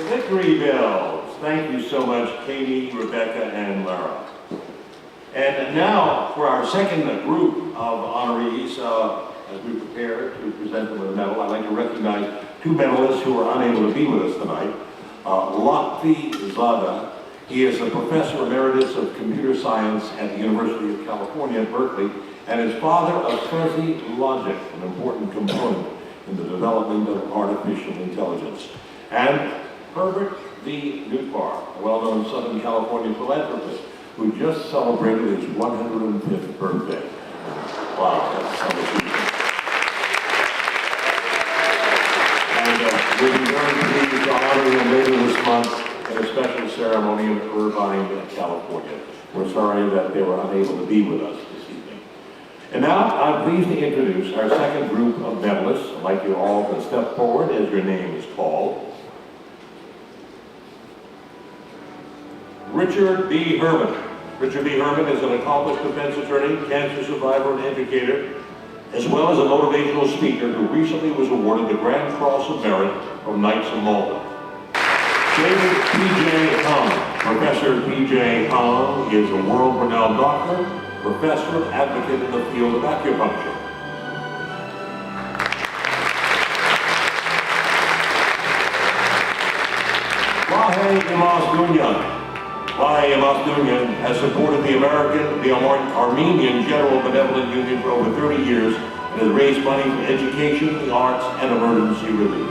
Victory bells. Thank you so much, Katie, Rebecca, and Lara. And now, for our second group of honorees, as we prepare to present them with a medal, I'd like to recognize two medalists who are unable to be with us tonight. Lotfi Zada, he is a professor emeritus of computer science at the University of California at Berkeley, and is father of fuzzy logic, an important component in the development of artificial intelligence. And Herbert V. Newpar, a well-known Southern California philanthropist who just celebrated his 105th birthday. Wow, that's some achievement. And we'll be very pleased to honor him later this month in a special ceremony in Irvine, California. We're sorry that they were unable to be with us this evening. And now I'm pleased to introduce our second group of medalists. I'd like you all to step forward as your name is called. Richard B. Herman. Richard B. Herman is an accomplished defense attorney, cancer survivor, and educator, as well as a motivational speaker who recently was awarded the Grand Cross of Merit from Knights of Malta. David P.J. Hong. Professor P.J. Hong is a world-renowned doctor, professor, advocate in the field of acupuncture. Vahe Imasdunyan. Vahe Imasdunyan has supported the Armenian General Benevolent Union for over 30 years and has raised money for education, the arts, and emergency relief.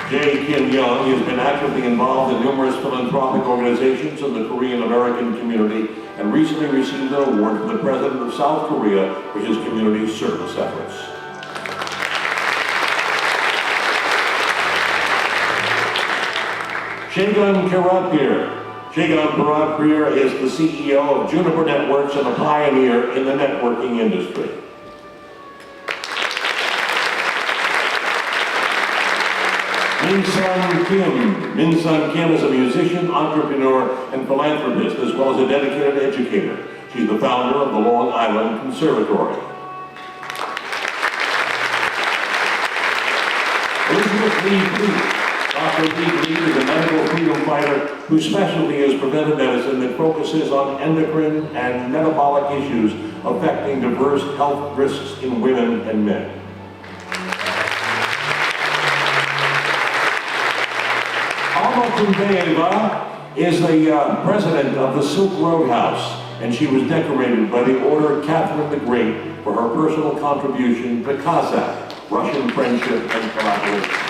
J. Kim Young has been actively involved in numerous philanthropic organizations in the Korean American community and recently received an award from the President of South Korea for his community service efforts. Shagun Karatpir. Shagun Karatpir is the CEO of Juniper Networks and a pioneer in the networking industry. Min Sun Kim. Min Sun Kim is a musician, entrepreneur, and philanthropist, as well as a dedicated educator. She's the founder of the Long Island Conservatory. Elizabeth Lee Fleet. Dr. Lee Fleet is a medical freedom fighter whose specialty is preventive medicine that focuses on endocrine and metabolic issues affecting diverse health risks in women and men. Alma Kumbeyeva is the president of the Silk Road House, and she was decorated by the Order of Catherine the Great for her personal contribution to Kazakh, Russian friendship and collaboration.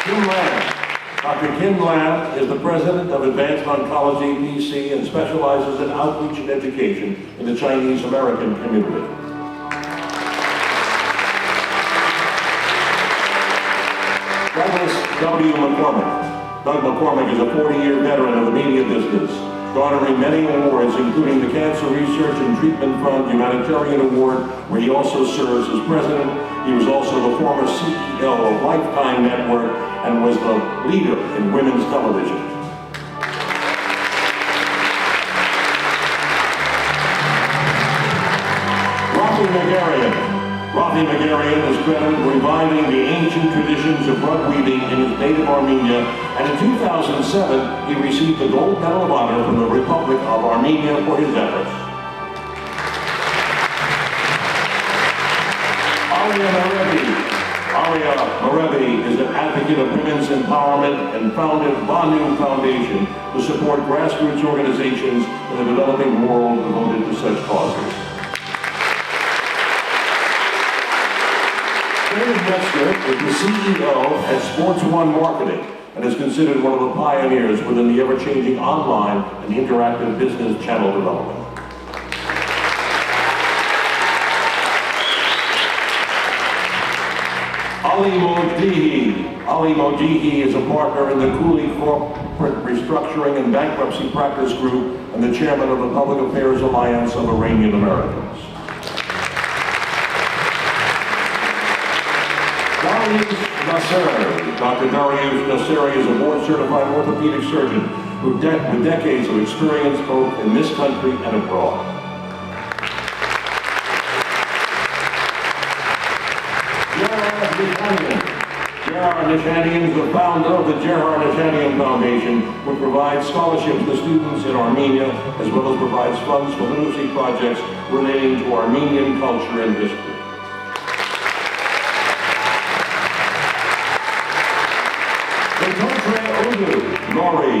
Kim Lam. Dr. Kim Lam is the president of Advanced Oncology PC and specializes in outreach and education in the Chinese American community. Douglas W. McCormick. Doug McCormick is a 40-year veteran of the media business, garnering many awards, including the Cancer Research and Treatment Fund Humanitarian Award, where he also serves as president. He was also the former CEO of Lifetime Network and was the leader in women's television. Rafi Megarian. Rafi Megarian is credited with reviving the ancient traditions of rug weaving in his native Armenia, and in 2007 he received the Gold Medal of Honor from the Republic of Armenia for his efforts. Alia Aria Morevi is an advocate of women's empowerment and founded Banu Foundation to support grassroots organizations in the developing world devoted to such causes. David Metzger is the CEO at Sports One Marketing and is considered one of the pioneers within the ever-changing online and interactive business channel development. Ali Modihi. Ali Modihi is a partner in the Cooley Corporate Restructuring and Bankruptcy Practice Group and the chairman of the Public Affairs Alliance of Iranian Americans. Darius Nasseri. Dr. Darius Nasseri is a board-certified orthopedic surgeon with decades of experience both in this country and abroad. Gerard Nishanian is the founder of the Gerard Nishanian Foundation, which provides scholarships to students in Armenia, as well as provides funds for literacy projects relating to Armenian culture and history. Nori.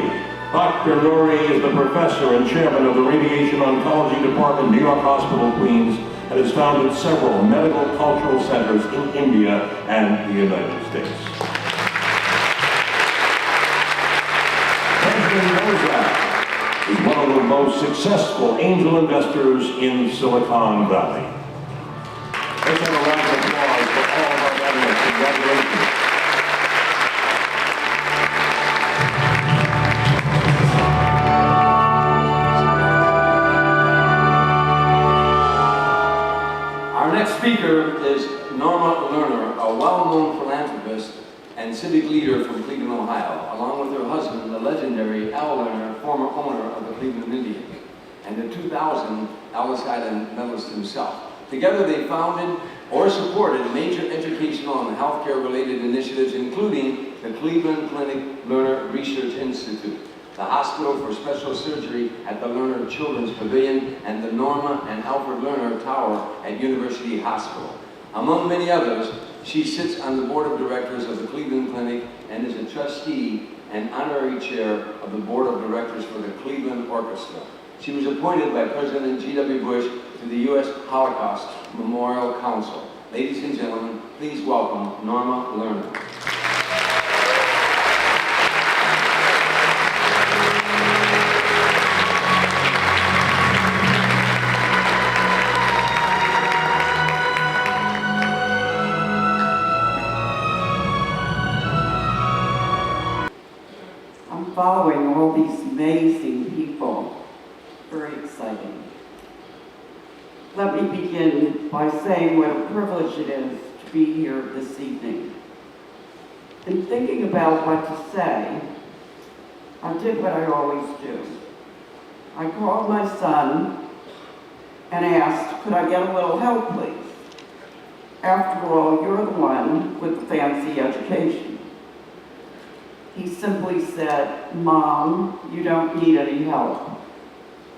Dr. Nori is the professor and chairman of the Radiation Oncology Department, New York Hospital, Queens, and has founded several medical cultural centers in India and the United States. Benjamin Nozak is one of the most successful angel investors in Silicon Valley. Let's have a round of applause for all of our veterans. Congratulations. Speaker is Norma Lerner, a well-known philanthropist and civic leader from Cleveland, Ohio, along with her husband, the legendary Al Lerner, former owner of the Cleveland Indians, and the 2000 Ellis Island medalist himself. Together they founded or supported major educational and healthcare-related initiatives, including the Cleveland Clinic Lerner Research Institute, the Hospital for Special Surgery at the Lerner Children's Pavilion, and the Norma and Alfred Lerner Tower at University Hospital. Among many others, she sits on the board of directors of the Cleveland Clinic and is a trustee and honorary chair of the board of directors for the Cleveland Orchestra. She was appointed by President G.W. Bush to the U.S. Holocaust Memorial Council. Ladies and gentlemen, please welcome Norma Lerner. Following all these amazing people, very exciting. Let me begin by saying what a privilege it is to be here this evening. In thinking about what to say, I did what I always do. I called my son and asked, could I get a little help, please? After all, you're the one with the fancy education. He simply said, Mom, you don't need any help.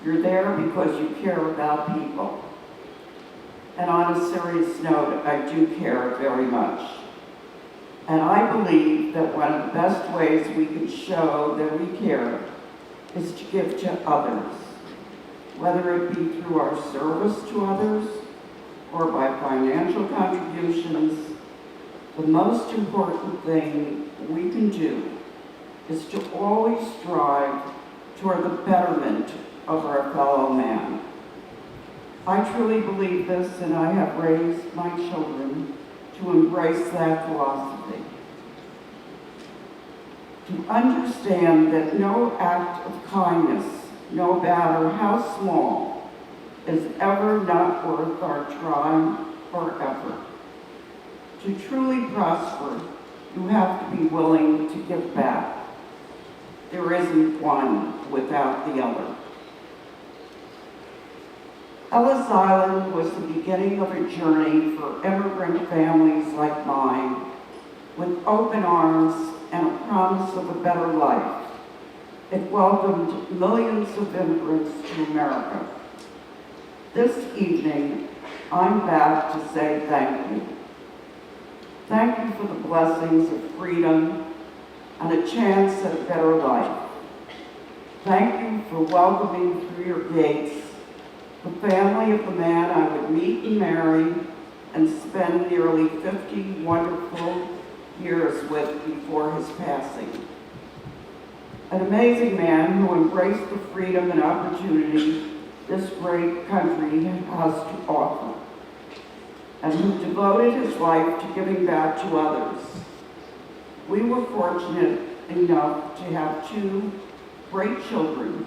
You're there because you care about people. And on a serious note, I do care very much. And I believe that one of the best ways we can show that we care is to give to others, whether it be through our service to others or by financial contributions. The most important thing we can do is to always strive toward the betterment of our fellow man. I truly believe this, and I have raised my children to embrace that philosophy. To understand that no act of kindness, no matter how small, is ever not worth our time or effort. To truly prosper, you have to be willing to give back. There isn't one without the other. Ellis Island was the beginning of a journey for immigrant families like mine, with open arms and a promise of a better life. It welcomed millions of immigrants to America. This evening, I'm back to say thank you. Thank you for the blessings of freedom and a chance at a better life. Thank you for welcoming through your gates the family of the man I would meet and marry and spend nearly 50 wonderful years with before his passing. An amazing man who embraced the freedom and opportunity this great country has to offer, and who devoted his life to giving back to others. We were fortunate enough to have two great children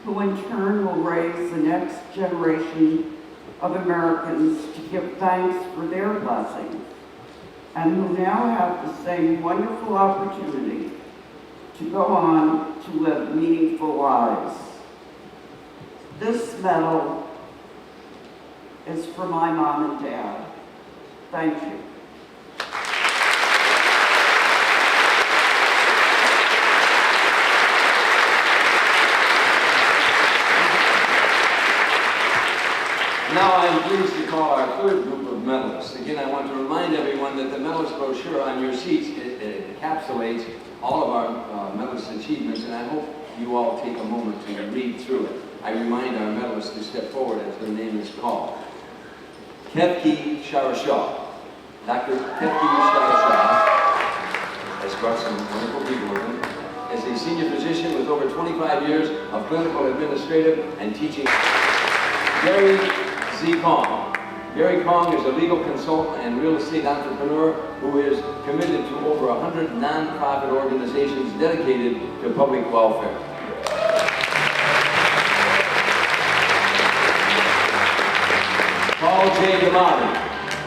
who in turn will raise the next generation of Americans to give thanks for their blessings, and who now have the same wonderful opportunity to go on to live meaningful lives. This medal is for my mom and dad. Thank you. Now I'm pleased to call our third group of medalists. Again, I want to remind everyone that the medalist brochure on your seats encapsulates all of our medalist achievements, and I hope you all take a moment to read through it. I remind our medalists to step forward as their name is called. Kevki Sharashaw. Dr. Kevki Sharashaw has brought some wonderful people with him. As a senior physician with over 25 years of clinical, administrative, and teaching. Gary Z. Kong. Gary Kong is a legal consultant and real estate entrepreneur who is committed to over 100 nonprofit organizations dedicated to public welfare. Paul J. Damari.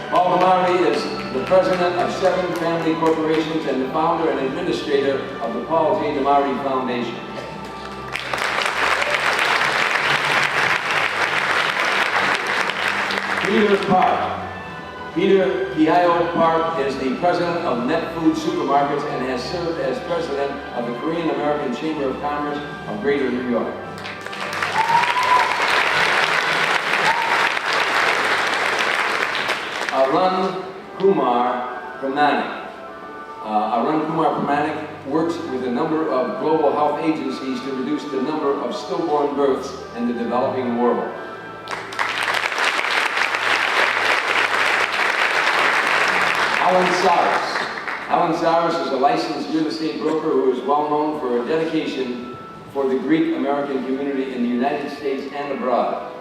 Paul Damari is the president of 7 family corporations and the founder and administrator of the Paul J. Damari Foundation. Peter Park. Peter Pio Park is the president of Net Food Supermarkets and has served as president of the Korean American Chamber of Commerce of Greater New York. Arun Kumar Pramanik. Arun Kumar Pramanik works with a number of global health agencies to reduce the number of stillborn births in the developing world. Alan Saras. Alan Saras is a licensed real estate broker who is well known for a dedication for the Greek American community in the United States and abroad.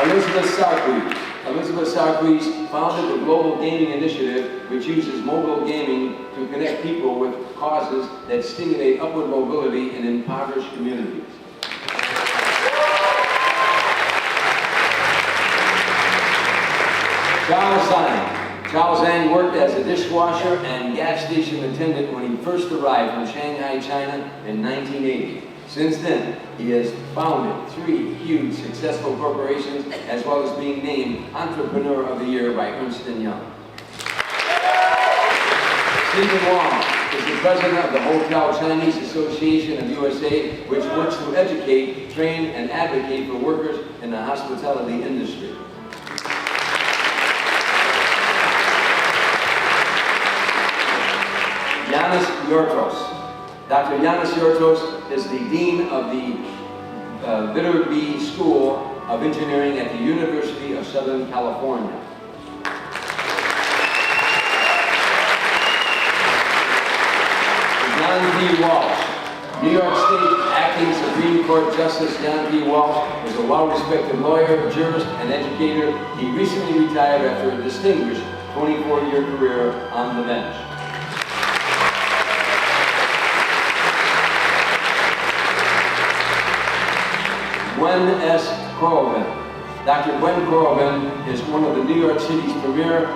Elizabeth Sarkis. Elizabeth Sarkis founded the Global Gaming Initiative, which uses mobile gaming to connect people with causes that stimulate upward mobility in impoverished communities. Charles Zhang. Charles Zhang worked as a dishwasher and gas station attendant when he first arrived from Shanghai, China in 1980. Since then, he has founded 3 huge successful corporations as well as being named Entrepreneur of the Year by Ernst & Young. Stephen Wong is the president of the Hotel Chinese Association of USA, which works to educate, train, and advocate for workers in the hospitality industry. Yanis Yortos. Dr. Yanis Yortos is the Dean of the Viterbi School of Engineering at the University of Southern California. John P. Walsh. New York State Acting Supreme Court Justice John P. Walsh is a well-respected lawyer, jurist, and educator. He recently retired after a distinguished 24-year career on the bench. Gwen S. Corwin. Dr. Gwen Corwin is one of the New York City's premier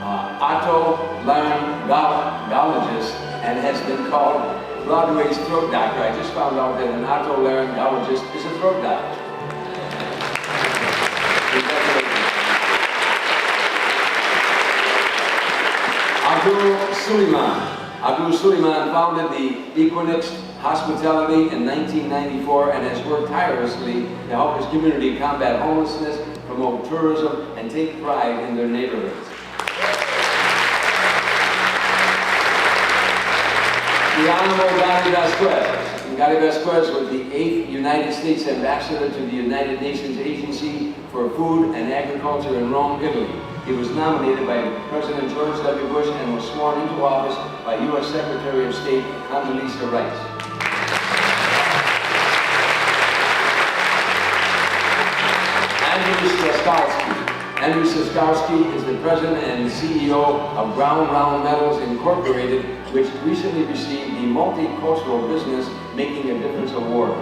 otolaryngologists and has been called Broadway's throat doctor. I just found out that an otolaryngologist is a throat doctor. Abdul Suleiman. Abdul Suleiman founded the Equinix hospitality in 1994 and has worked tirelessly to help his community combat homelessness, promote tourism, and take pride in their neighborhoods. The Honorable Gary Vasquez. Gary Vasquez was the 8th United States Ambassador to the United Nations Agency for Food and Agriculture in Rome, Italy. He was nominated by President George W. Bush and was sworn into office by U.S. Secretary of State Condoleezza Rice. Andrew Sostkowski. Andrew Sostkowski is the President and CEO of Brown Round Metals Incorporated, which recently received the Multicultural Business Making a Difference Award.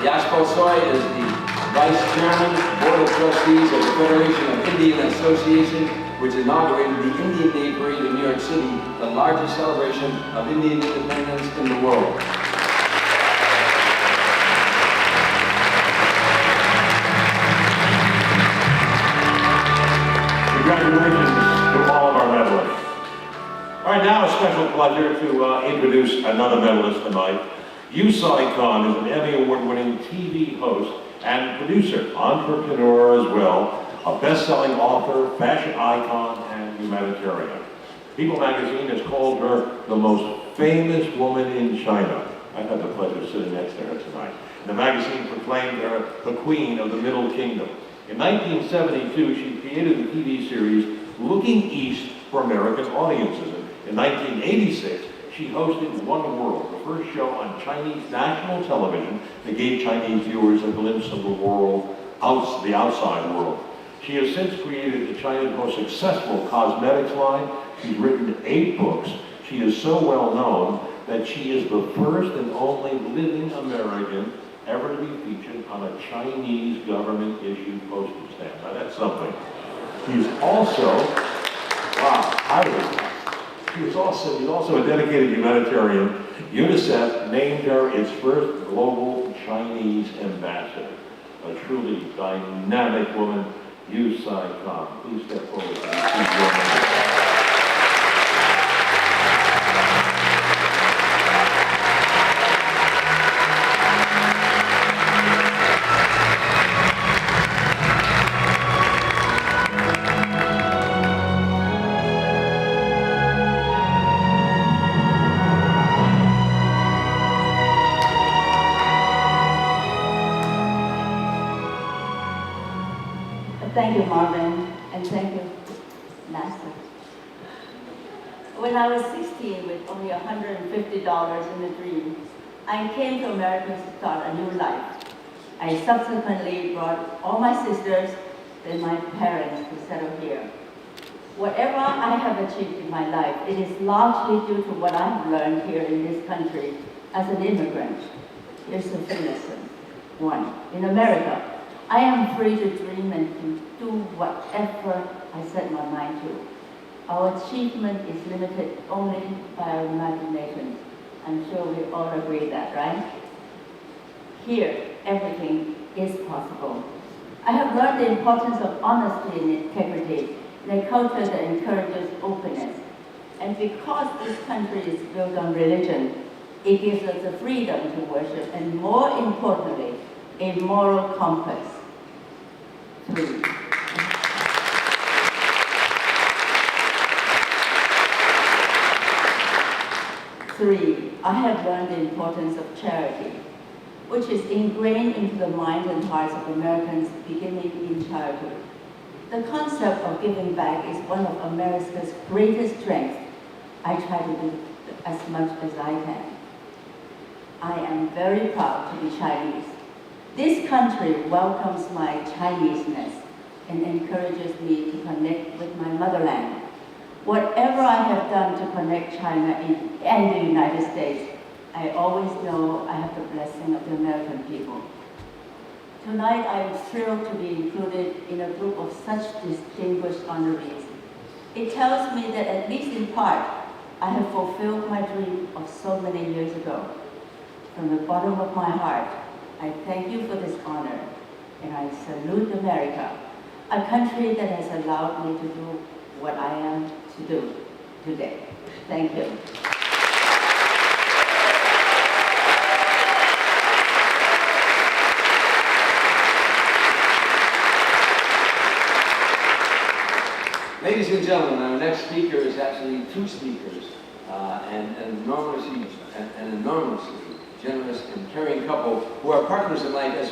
Yash Soy is the Vice Chairman, Board of Trustees of the Federation of Indian Association, which inaugurated the Indian Day Parade in New York City, the largest celebration of Indian independence in the world. Congratulations to all of our medalists. All right, now a special pleasure to introduce another medalist tonight. Yusai Khan is an Emmy Award-winning TV host and producer, entrepreneur as well, a best-selling author, fashion icon, and humanitarian. People magazine has called her the most famous woman in China. I've had the pleasure of sitting next to her tonight. The magazine proclaimed her the Queen of the Middle Kingdom. In 1972, she created the TV series Looking East for American audiences. In 1986, she hosted One World, the first show on Chinese national television that gave Chinese viewers a glimpse of the world, the outside world. She has since created China's most successful cosmetics line. She's written 8 books. She is so well known that she is the first and only living American ever to be featured on a Chinese government-issued postage stamp. Now that's something. He's also, he's also a dedicated humanitarian. UNICEF named her its first global Chinese ambassador. A truly dynamic woman, Yusai Khan. Please step forward. Thank you, Marvin, and thank you, Master. When I was 16 with only $150 in a dream, I came to America to start a new life. I subsequently brought all my sisters and my parents to settle here. Whatever I have achieved in my life, it is largely due to what I have learned here in this country as an immigrant. Here's the few lessons. 1. In America, I am free to dream and to do whatever I set my mind to. Our achievement is limited only by our imagination. I'm sure we all agree that, right? Here, everything is possible. I have learned the importance of honesty and integrity in a culture that encourages openness. And because this country is built on religion, it gives us the freedom to worship and, more importantly, a moral compass. 3. I have learned the importance of charity, which is ingrained into the minds and hearts of Americans beginning in childhood. The concept of giving back is one of America's greatest strengths. I try to do as much as I can. I am very proud to be Chinese. This country welcomes my Chineseness and encourages me to connect with my motherland. Whatever I have done to connect China and the United States, I always know I have the blessing of the American people. Tonight, I am thrilled to be included in a group of such distinguished honorees. It tells me that, at least in part, I have fulfilled my dream of so many years ago. From the bottom of my heart, I thank you for this honor, and I salute America, a country that has allowed me to do what I am to do today. Thank you. Ladies and gentlemen, our next speaker is actually two speakers, and an enormously generous and caring couple who are partners in life as